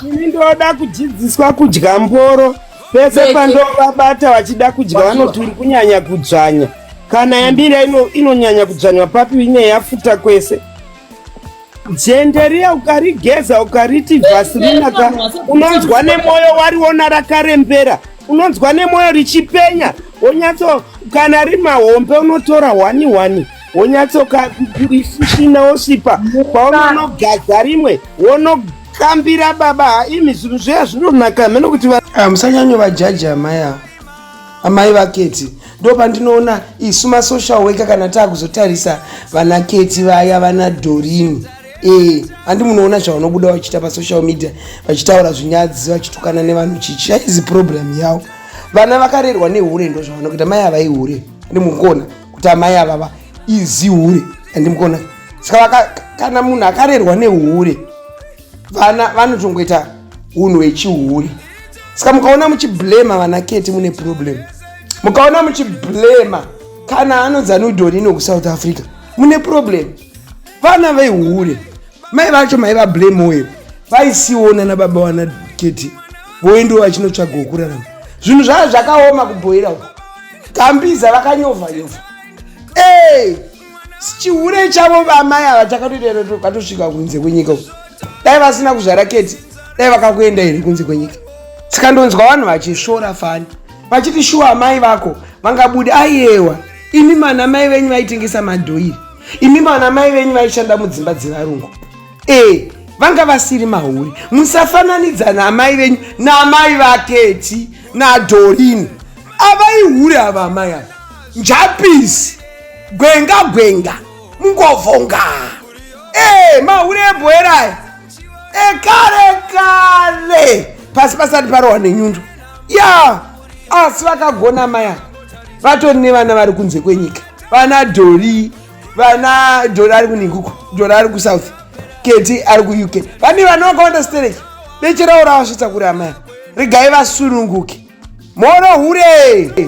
ini ndoda kudzidziswa kudya mboro pese pandovabata vachida kudya vanoti uri kunyanya kudzvanya. Kana yambira inonyanya kudzvanywa papi ine yafuta kwese. Jenderiya ukarigeza ukariti vhasirinaka unonzwa nemwoyo wariona rakarembera, unonzwa nemwoyo richipenya, wonyatso kana rimahombe unotora 1 wonyatso kurifishina wosvipa paunonogaza rimwe wonokambira baba. Imi zvinhu zveya zvinonaka meno kuti musanyanyo vajaji amai vaketi. Ndo pandinoona isu masocial worker kana taakuzotarisa vana Keti vaya vana Doreen handi munoona zvavanobuda vachiita pasocial media vachitaura zvinyadzi vachitukana nevanhu chichi aizi problem yavo. Vana vakarerwa nehure ndo zvavanokuita. Mai ava ihure ndimukona kuti amai ava izi hure andimukona. Saka kana munhu akarerwa nehure vana vanotongoita unhu wechihure. Saka mukaona muchiblema vana Keti mune problem. Mukaona muchiblema kana anonzi Doreen kuSouth Africa mune problem. Vana veihure mai vacho mai vablame wewe vaisiona nababa wana Keti voendo vachinotsvaga kurarama. Zvinhu zvava zvakaoma kubhoira uko. Kambiza vakanyovha nyovha. Chihure chavo vamai ava chakatoita katosvika kunze kwenyika uko. Dai vasina kuzvara Keti dai vakakuenda here kunze kwenyika. Saka ndonzwa vanhu vachisvora fani vachiti shuwa mai vako vangabuda aiyewa imi mana mai venyu vaitengesa madhoiri, imi mana mai venyu vaishanda mudzimba dzevarungu. Vanga vasiri mahuri. Musafananidza namai venyu namai vaKeti naDoreen. Avaihure ava amai ava njapisi gwenga mungovonga. Mahure ebhoeraya kare pasi pasati parohwa nenyundo asi vakagona maya vatori nevana vari kunze kwenyika. Vana Dori ari kuninguko, Dori ari kuSouth, Keti ari kuUK. Vane vana vakawanda stereki becherawo ravasvitsa kuri amaya. Regai vasununguke. Moro hure.